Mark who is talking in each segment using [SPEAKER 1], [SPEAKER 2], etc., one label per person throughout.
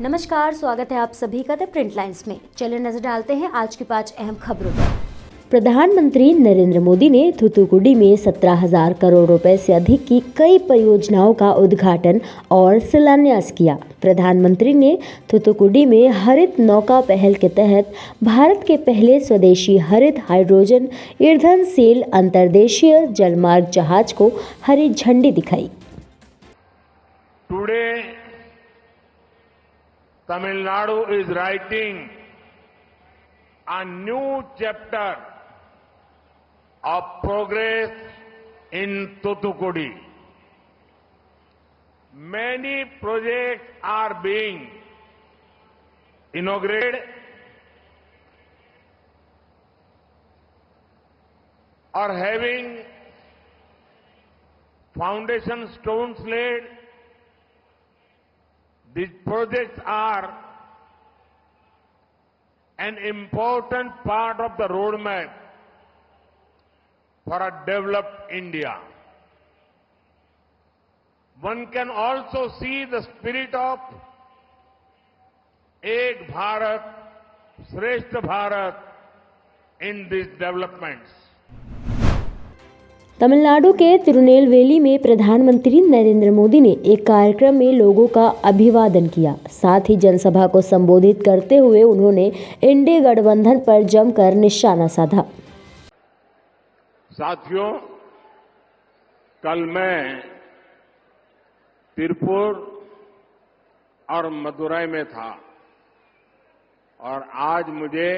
[SPEAKER 1] नमस्कार, स्वागत है आप सभी का द प्रिंट लाइन्स में। चलिए नजर डालते हैं आज की 5 अहम खबरों पर। प्रधानमंत्री नरेंद्र मोदी ने थूथुकुडी में 17,000 करोड़ रुपए से अधिक की कई परियोजनाओं का उद्घाटन और शिलान्यास किया। प्रधानमंत्री ने थूथुकुडी में हरित नौका पहल के तहत भारत के पहले स्वदेशी हरित हाइड्रोजन ईंधन सेल अंतर्देशीय जलमार्ग जहाज को हरी झंडी दिखाई।
[SPEAKER 2] Tamil Nadu is writing a new chapter of progress in Thoothukudi. Many projects are being inaugurated or having foundation stones laid. These projects are an important part of the roadmap for a developed India. One can also see the spirit of Ek Bharat, Shrestha Bharat in these developments.
[SPEAKER 1] Tamil Nadu के तिरुनेलवेली में प्रधानमंत्री नरेंद्र मोदी ने एक कार्यक्रम में लोगों का अभिवादन किया। साथ ही जनसभा को संबोधित करते हुए उन्होंने इंडी गठबंधन पर जमकर निशाना साधा।
[SPEAKER 2] साथियों, कल मैं तिरुपुर और मदुरई में था और आज मुझे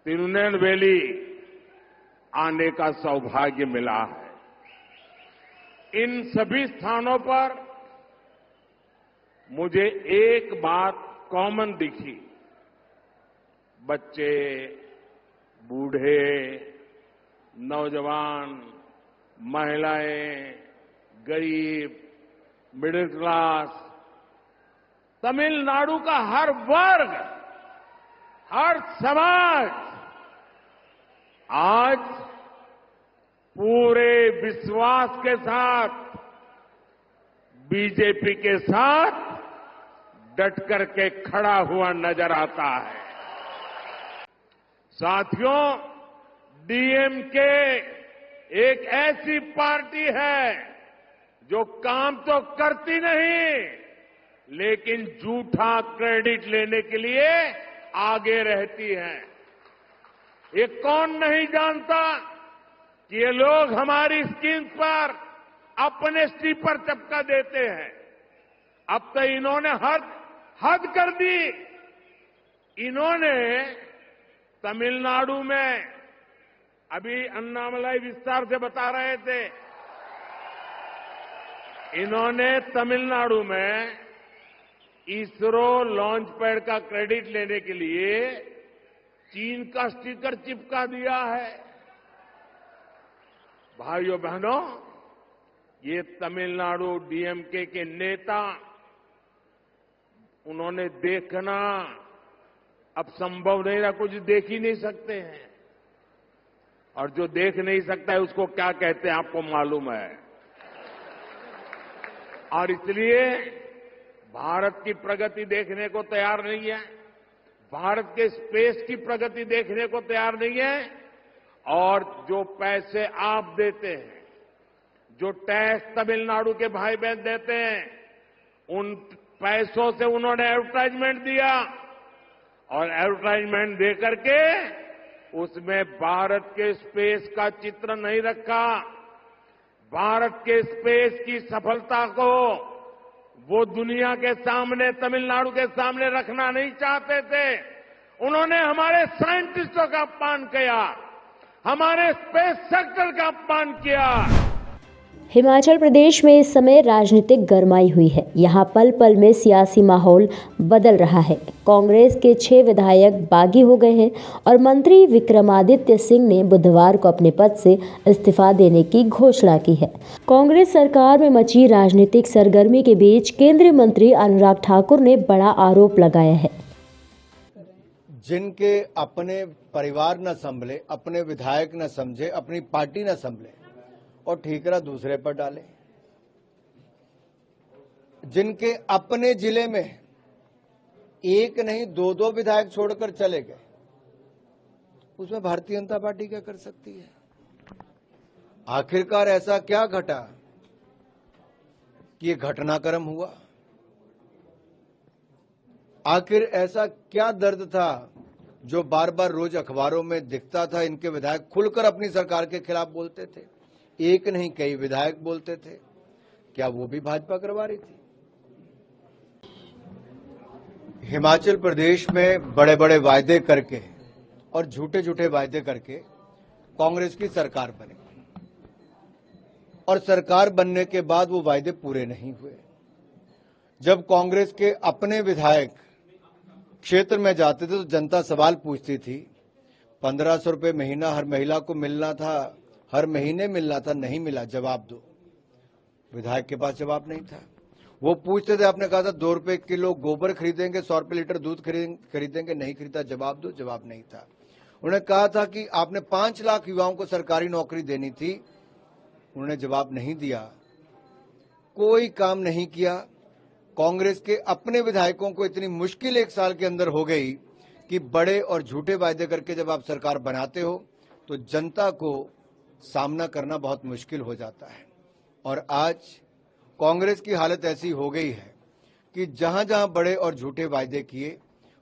[SPEAKER 2] तिरुनेलवेली आने का सौभाग्य मिला है। इन सभी स्थानों पर मुझे एक बात कॉमन दिखी। बच्चे, बूढ़े, नौजवान, महिलाएं, गरीब, मिडिल क्लास, तमिलनाडु का हर वर्ग, हर समाज आज पूरे विश्वास के साथ बीजेपी के साथ डट करके खड़ा हुआ नजर आता है। साथियों, डीएमके एक ऐसी पार्टी है जो काम तो करती नहीं, लेकिन झूठा क्रेडिट लेने के लिए आगे रहती है। ये कौन नहीं जानता कि ये लोग हमारी स्कीम पर अपने स्टीपर चपका देते हैं। अब तो इन्होंने हद कर दी। इन्होंने तमिलनाडु में, अभी अन्नामलाई विस्तार से बता रहे थे, इन्होंने तमिलनाडु में इसरो लॉन्च पैड का क्रेडिट लेने के लिए चीन का स्टिकर चिपका दिया है। भाइयों बहनों, ये तमिलनाडु डीएमके के नेता, उन्होंने देखना अब संभव नहीं रहा, कुछ देख ही नहीं सकते हैं। और जो देख नहीं सकता है उसको क्या कहते हैं आपको मालूम है। और इसलिए भारत की प्रगति देखने को तैयार नहीं है, भारत के स्पेस की प्रगति देखने को तैयार नहीं है। और जो पैसे आप देते हैं, जो टैक्स तमिलनाडु के भाई बहन देते हैं, उन पैसों से उन्होंने एडवर्टाइजमेंट दिया और एडवर्टाइजमेंट दे करके उसमें भारत के स्पेस का चित्र नहीं रखा। भारत के स्पेस की सफलता को वो दुनिया के सामने, तमिलनाडु के सामने रखना नहीं चाहते थे। उन्होंने हमारे साइंटिस्टों का अपमान किया, हमारे स्पेस सेक्टर का अपमान किया।
[SPEAKER 1] हिमाचल प्रदेश में इस समय राजनीतिक गरमाई हुई है। यहाँ पल पल में सियासी माहौल बदल रहा है। कांग्रेस के 6 विधायक बागी हो गए हैं और मंत्री विक्रमादित्य सिंह ने बुधवार को अपने पद से इस्तीफा देने की घोषणा की है। कांग्रेस सरकार में मची राजनीतिक सरगर्मी के बीच केंद्रीय मंत्री अनुराग ठाकुर ने बड़ा आरोप लगाया है।
[SPEAKER 3] जिनके अपने परिवार न संभले, अपने विधायक न समझे, अपनी पार्टी न संभले और ठीकरा दूसरे पर डाले। जिनके अपने जिले में एक नहीं दो विधायक छोड़कर चले गए, उसमें भारतीय जनता पार्टी क्या कर सकती है? आखिरकार ऐसा क्या घटा कि ये घटनाक्रम हुआ? आखिर ऐसा क्या दर्द था जो बार बार रोज अखबारों में दिखता था? इनके विधायक खुलकर अपनी सरकार के खिलाफ बोलते थे, एक नहीं कई विधायक बोलते थे। क्या वो भी भाजपा करवा रही थी? हिमाचल प्रदेश में बड़े बड़े वायदे करके और झूठे झूठे वायदे करके कांग्रेस की सरकार बनी, और सरकार बनने के बाद वो वायदे पूरे नहीं हुए। जब कांग्रेस के अपने विधायक क्षेत्र में जाते थे तो जनता सवाल पूछती थी, 1500 रुपये महीना हर महिला को मिलना था, हर महीने मिलना था, नहीं मिला, जवाब दो। विधायक के पास जवाब नहीं था। वो पूछते थे, आपने कहा था 2 रुपए किलो गोबर खरीदेंगे, 100 रुपये लीटर दूध खरीदेंगे, नहीं खरीदा, जवाब दो, जवाब नहीं था। उन्होंने कहा था कि आपने 5 लाख युवाओं को सरकारी नौकरी देनी थी, उन्होंने जवाब नहीं दिया, कोई काम नहीं किया। कांग्रेस के अपने विधायकों को इतनी मुश्किल 1 साल के अंदर हो गई कि बड़े और झूठे वायदे करके जब आप सरकार बनाते हो तो जनता को सामना करना बहुत मुश्किल हो जाता है। और आज कांग्रेस की हालत ऐसी हो गई है कि जहां जहां बड़े और झूठे वायदे किए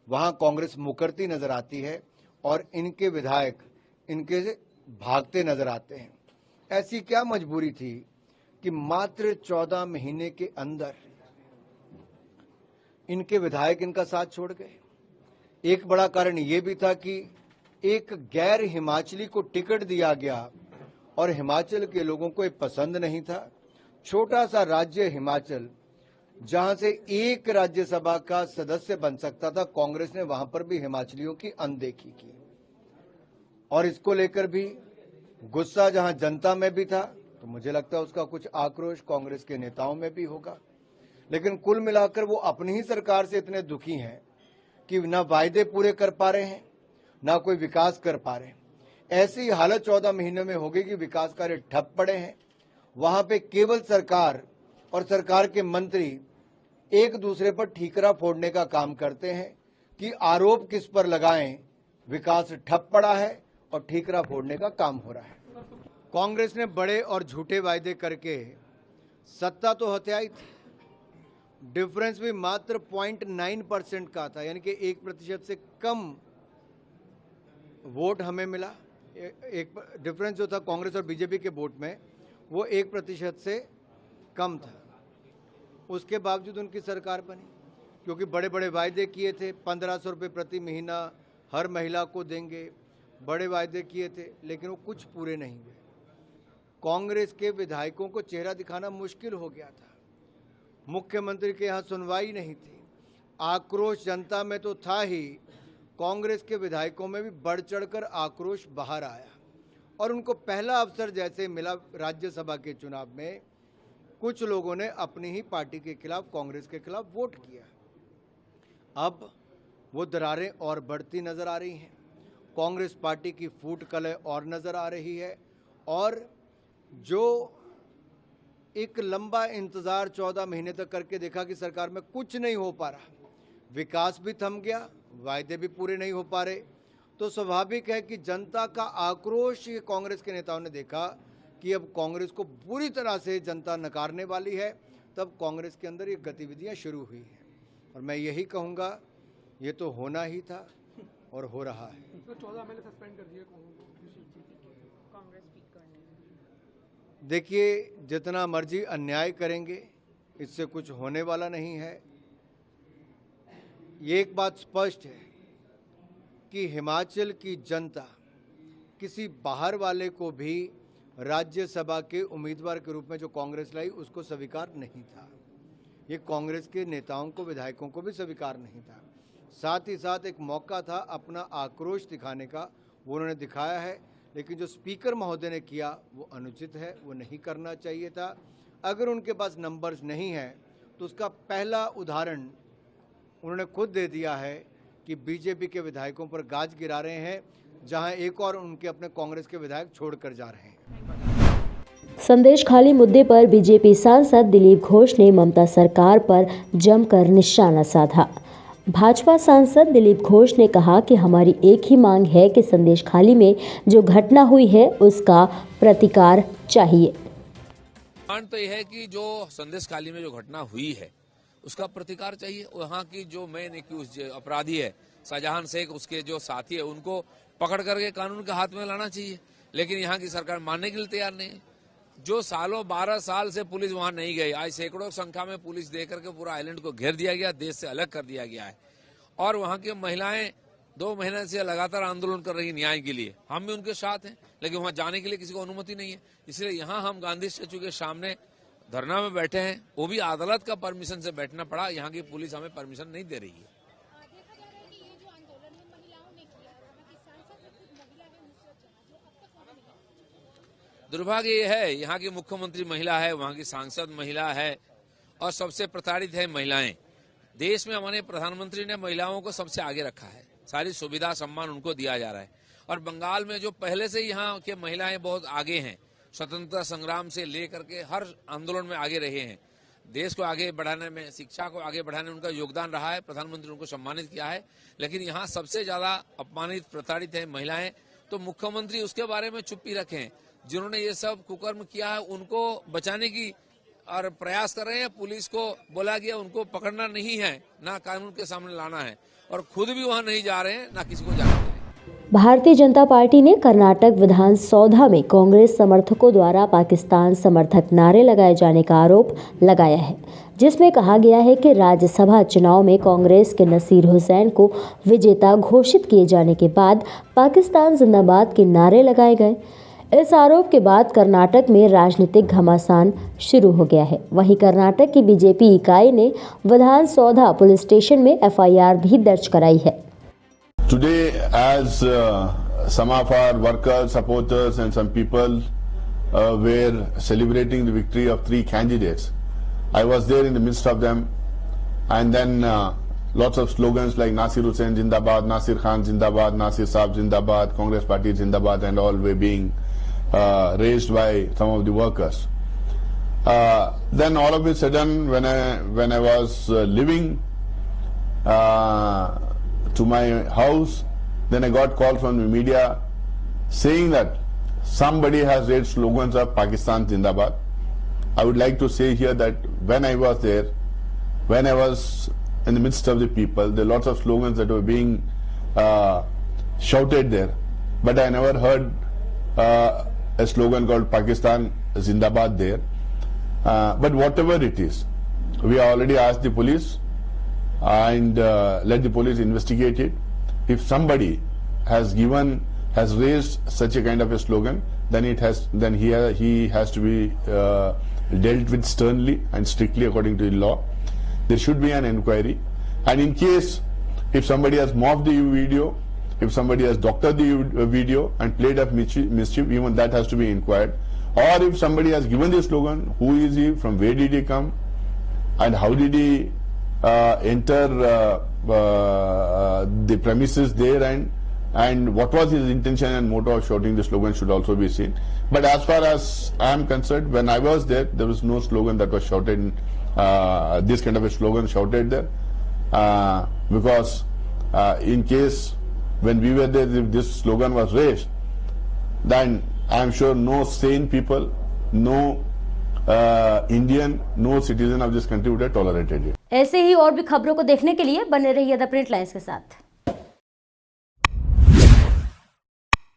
[SPEAKER 3] वहां कांग्रेस मुकरती नजर आती है और इनके विधायक इनके से भागते नजर आते हैं। ऐसी क्या मजबूरी थी कि मात्र 14 महीने के अंदर इनके विधायक इनका साथ छोड़ गए? एक बड़ा कारण यह भी था कि एक गैर हिमाचली को टिकट दिया गया और हिमाचल के लोगों को ये पसंद नहीं था। छोटा सा राज्य हिमाचल, जहां से एक राज्यसभा का सदस्य बन सकता था, कांग्रेस ने वहां पर भी हिमाचलियों की अनदेखी की। और इसको लेकर भी गुस्सा जहां जनता में भी था, तो मुझे लगता है उसका कुछ आक्रोश कांग्रेस के नेताओं में भी होगा। लेकिन कुल मिलाकर वो अपनी ही सरकार से इतने दुखी हैं कि ना वायदे पूरे कर पा रहे हैं, ना कोई विकास कर पा रहे हैं। ऐसी हालत 14 महीने में होगी कि विकास कार्य ठप पड़े हैं। वहां पे केवल सरकार और सरकार के मंत्री एक दूसरे पर ठीकरा फोड़ने का काम करते हैं कि आरोप किस पर लगाएं, विकास ठप पड़ा है और ठीकरा फोड़ने का काम हो रहा है। कांग्रेस ने बड़े और झूठे वायदे करके सत्ता तो हथियाई थी, डिफरेंस भी मात्र 0.9% का था, यानी कि 1% से कम वोट हमें मिला। एक डिफरेंस जो था कांग्रेस और बीजेपी के वोट में, वो 1% से कम था। उसके बावजूद उनकी सरकार बनी, क्योंकि बड़े बड़े वायदे किए थे। 1500 रुपये प्रति महीना हर महिला को देंगे, बड़े वायदे किए थे, लेकिन वो कुछ पूरे नहीं हुए। कांग्रेस के विधायकों को चेहरा दिखाना मुश्किल हो गया था। मुख्यमंत्री के यहाँ सुनवाई नहीं थी। आक्रोश जनता में तो था ही, कांग्रेस के विधायकों में भी बढ़ चढ़कर आक्रोश बाहर आया। और उनको पहला अवसर जैसे मिला राज्यसभा के चुनाव में, कुछ लोगों ने अपनी ही पार्टी के खिलाफ, कांग्रेस के खिलाफ वोट किया। अब वो दरारें और बढ़ती नजर आ रही हैं। कांग्रेस पार्टी की फूट कलह और नजर आ रही है। और जो एक लंबा इंतजार 14 महीने तक करके देखा कि सरकार में कुछ नहीं हो पा रहा, विकास भी थम गया, वायदे भी पूरे नहीं हो पा रहे, तो स्वाभाविक है कि जनता का आक्रोश ये कांग्रेस के नेताओं ने देखा कि अब कांग्रेस को पूरी तरह से जनता नकारने वाली है। तब कांग्रेस के अंदर ये गतिविधियां शुरू हुई हैं। और मैं यही कहूँगा, ये तो होना ही था और हो रहा है।
[SPEAKER 4] तो 14 एमएलए सस्पेंड कर दिए कांग्रेस।
[SPEAKER 3] देखिए, जितना मर्जी अन्याय करेंगे, इससे कुछ होने वाला नहीं है। ये एक बात स्पष्ट है कि हिमाचल की जनता किसी बाहर वाले को भी राज्यसभा के उम्मीदवार के रूप में जो कांग्रेस लाई, उसको स्वीकार नहीं था। ये कांग्रेस के नेताओं को, विधायकों को भी स्वीकार नहीं था। साथ ही साथ एक मौका था अपना आक्रोश दिखाने का, वो उन्होंने दिखाया है। लेकिन जो स्पीकर महोदय ने किया वो अनुचित है, वो नहीं करना चाहिए था। अगर उनके पास नंबर्स नहीं हैं तो उसका पहला उदाहरण उन्होंने खुद दे दिया है कि बीजेपी के विधायकों पर गाज गिरा रहे हैं, जहां एक और उनके अपने कांग्रेस के विधायक छोड़कर जा रहे हैं।
[SPEAKER 1] संदेश खाली मुद्दे पर बीजेपी सांसद दिलीप घोष ने ममता सरकार पर जमकर निशाना साधा। भाजपा सांसद दिलीप घोष ने कहा कि हमारी एक ही मांग है कि संदेशखाली में जो घटना हुई है उसका प्रतिकार चाहिए।
[SPEAKER 5] मांग तो यह है कि जो संदेशखाली में जो घटना हुई है उसका प्रतिकार चाहिए। वहाँ की जो मेन एक्यूज अपराधी है शाहजहां शेख, उसके जो साथी है, उनको पकड़ करके कानून के हाथ में लाना चाहिए। लेकिन यहाँ की सरकार मानने के लिए तैयार नहीं है। जो सालों 12 साल से पुलिस वहां नहीं गई, आज सैकड़ों संख्या में पुलिस दे करके पूरा आइलैंड को घेर दिया गया, देश से अलग कर दिया गया है। और वहां की महिलाएं 2 महीने से लगातार आंदोलन कर रही न्याय के लिए। हम भी उनके साथ हैं, लेकिन वहां जाने के लिए किसी को अनुमति नहीं है। इसलिए यहाँ हम गांधी स्टैचू के सामने धरना में बैठे हैं, वो भी अदालत का परमिशन से बैठना पड़ा। यहाँ की पुलिस हमें परमिशन नहीं दे रही है। दुर्भाग्य ये है, यहाँ की मुख्यमंत्री महिला है, वहाँ की सांसद महिला है और सबसे प्रताड़ित है महिलाएं। देश में हमारे प्रधानमंत्री ने महिलाओं को सबसे आगे रखा है, सारी सुविधा सम्मान उनको दिया जा रहा है। और बंगाल में जो पहले से यहाँ के महिलाएं बहुत आगे हैं, स्वतंत्रता संग्राम से लेकर के हर आंदोलन में आगे रहे हैं। देश को आगे बढ़ाने में, शिक्षा को आगे बढ़ाने में उनका योगदान रहा है। प्रधानमंत्री उनको सम्मानित किया है। लेकिन यहाँ सबसे ज्यादा अपमानित, प्रताड़ित है महिलाएं। तो मुख्यमंत्री उसके बारे में चुप्पी रखें। जिन्होंने ये सब कुकर्म किया है उनको बचाने की और प्रयास कर रहे हैं। पुलिस को बोला गया उनको पकड़ना नहीं है, ना कानून के सामने लाना है, और खुद भी वहां नहीं जा रहे हैं, ना किसी को जाने दे रहे हैं।
[SPEAKER 1] भारतीय जनता पार्टी ने कर्नाटक विधानसभा में कांग्रेस समर्थकों द्वारा पाकिस्तान समर्थक नारे लगाए जाने का आरोप लगाया है, जिसमें कहा गया है कि राज्यसभा चुनाव में कांग्रेस के नसीर हुसैन को विजेता घोषित किए जाने के बाद पाकिस्तान जिंदाबाद के नारे लगाए गए। इस आरोप के बाद कर्नाटक में राजनीतिक घमासान शुरू हो गया है। वहीं कर्नाटक की बीजेपी इकाई ने विधानसौधा पुलिस स्टेशन में एफआईआर भी दर्ज कराई है।
[SPEAKER 6] Today, as some of our workers, supporters and some people were celebrating the victory of 3 candidates, I was there in the midst of them, and then lots of slogans like Nasir Hussain Zindabad, Nasir Khan Zindabad, Nasir Saab Zindabad, Congress Party Zindabad, and all were being raised by some of the workers. Then all of a sudden, when I was leaving to my house, then I got call from the media saying that somebody has raised slogans of Pakistan Zindabad. I would like to say here that when I was there, when I was in the midst of the people, there are lots of slogans that were being shouted there, but I never heard a slogan called Pakistan Zindabad there. But whatever it is, we already asked the police and let the police investigate it. If somebody has raised such a kind of a slogan, then he has to be dealt with sternly and strictly according to the law. There should be an inquiry, and in case if somebody has morphed the video, if somebody has doctored the video and played up mischief, even that has to be inquired. Or if somebody has given the slogan, who is he, from where did he come, and how did he enter the premises there, and what was his intention and motive of shouting the slogan should also be seen. But as far as I am concerned, when I was there was no slogan that was shouted, this kind of a slogan shouted there, because in case when we were there, if this slogan was raised, then I am sure no sane people, no Indian, no citizen of this country would have tolerated it.
[SPEAKER 1] ऐसे ही और भी खबरों को देखने के लिए बने रहिए द प्रिंट लाइन्स के साथ।